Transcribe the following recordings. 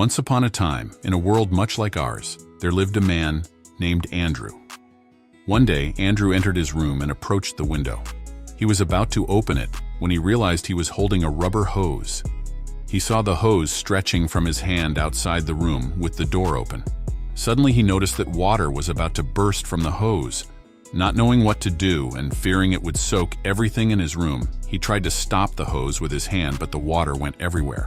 Once upon a time, in a world much like ours, there lived a man named Andrew. One day, Andrew entered his room and approached the window. He was about to open it when he realized he was holding a rubber hose. He saw the hose stretching from his hand outside the room with the door open. Suddenly he noticed that water was about to burst from the hose. Not knowing what to do and fearing it would soak everything in his room, he tried to stop the hose with his hand, but the water went everywhere.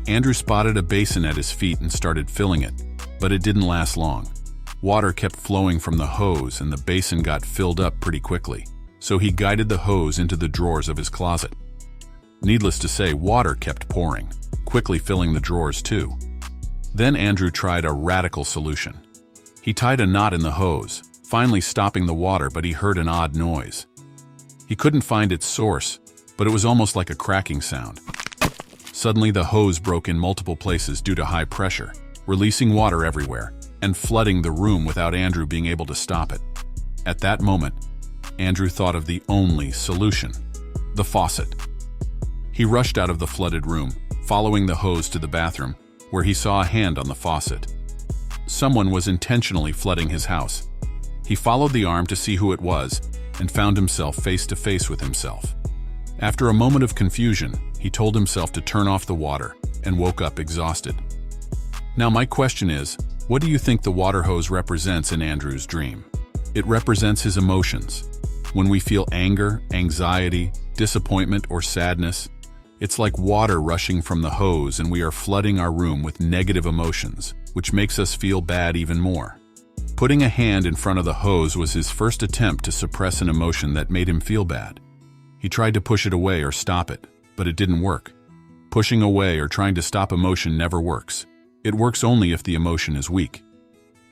Andrew spotted a basin at his feet and started filling it, but it didn't last long. Water kept flowing from the hose and the basin got filled up pretty quickly, so he guided the hose into the drawers of his closet. Needless to say, water kept pouring, quickly filling the drawers too. Then Andrew tried a radical solution. He tied a knot in the hose, finally stopping the water, but he heard an odd noise. He couldn't find its source, but it was almost like a cracking sound. Suddenly the hose broke in multiple places due to high pressure, releasing water everywhere and flooding the room without Andrew being able to stop it. At that moment, Andrew thought of the only solution: the faucet. He rushed out of the flooded room, following the hose to the bathroom, where he saw a hand on the faucet. Someone was intentionally flooding his house. He followed the arm to see who it was and found himself face to face with himself. After a moment of confusion, he told himself to turn off the water and woke up exhausted. Now my question is, what do you think the water hose represents in Andrew's dream? It represents his emotions. When we feel anger, anxiety, disappointment, or sadness, it's like water rushing from the hose and we are flooding our room with negative emotions, which makes us feel bad even more. Putting a hand in front of the hose was his first attempt to suppress an emotion that made him feel bad. He tried to push it away or stop it, but it didn't work. Pushing away or trying to stop emotion never works. It works only if the emotion is weak.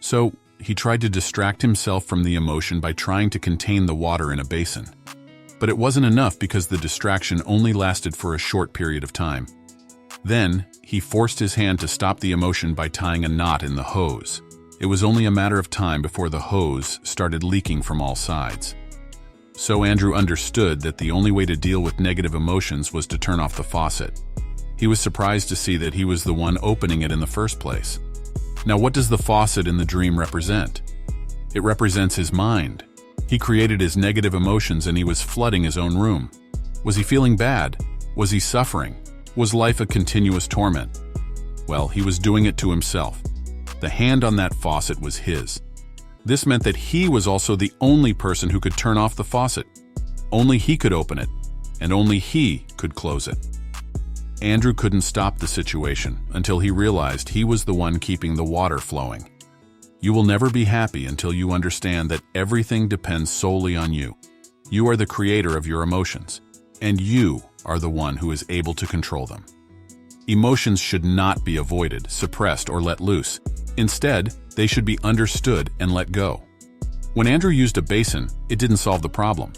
So, he tried to distract himself from the emotion by trying to contain the water in a basin. But it wasn't enough because the distraction only lasted for a short period of time. Then, he forced his hand to stop the emotion by tying a knot in the hose. It was only a matter of time before the hose started leaking from all sides. So Andrew understood that the only way to deal with negative emotions was to turn off the faucet. He was surprised to see that he was the one opening it in the first place. Now, what does the faucet in the dream represent? It represents his mind. He created his negative emotions and he was flooding his own room. Was he feeling bad? Was he suffering? Was life a continuous torment? Well, he was doing it to himself. The hand on that faucet was his. This meant that he was also the only person who could turn off the faucet. Only he could open it, and only he could close it. Andrew couldn't stop the situation until he realized he was the one keeping the water flowing. You will never be happy until you understand that everything depends solely on you. You are the creator of your emotions, and you are the one who is able to control them. Emotions should not be avoided, suppressed, or let loose. Instead, they should be understood and let go. When Andrew used a basin, it didn't solve the problem.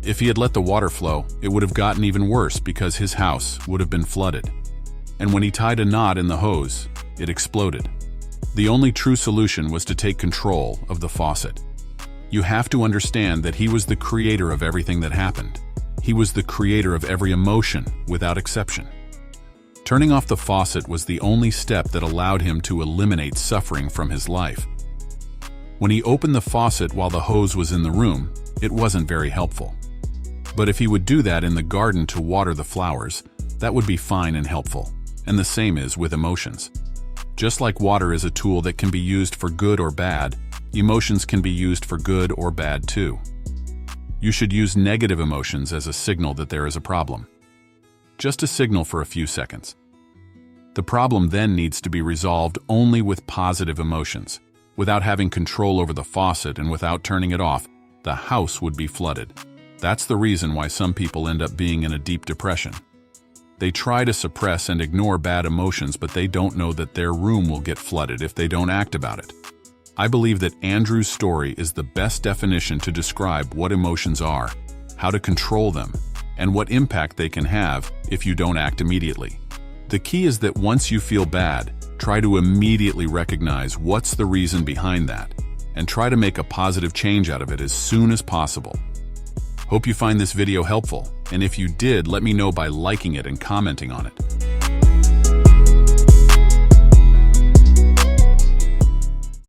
If he had let the water flow, it would have gotten even worse because his house would have been flooded. And when he tied a knot in the hose, it exploded. The only true solution was to take control of the faucet. You have to understand that he was the creator of everything that happened. He was the creator of every emotion, without exception. Turning off the faucet was the only step that allowed him to eliminate suffering from his life. When he opened the faucet while the hose was in the room, it wasn't very helpful. But if he would do that in the garden to water the flowers, that would be fine and helpful. And the same is with emotions. Just like water is a tool that can be used for good or bad, emotions can be used for good or bad too. You should use negative emotions as a signal that there is a problem. Just a signal for a few seconds. The problem then needs to be resolved only with positive emotions. Without having control over the faucet and without turning it off, the house would be flooded. That's the reason why some people end up being in a deep depression. They try to suppress and ignore bad emotions, but they don't know that their room will get flooded if they don't act about it. I believe that Andrew's story is the best definition to describe what emotions are, how to control them, and what impact they can have if you don't act immediately. The key is that once you feel bad, try to immediately recognize what's the reason behind that, and try to make a positive change out of it as soon as possible. Hope you find this video helpful, and if you did, let me know by liking it and commenting on it.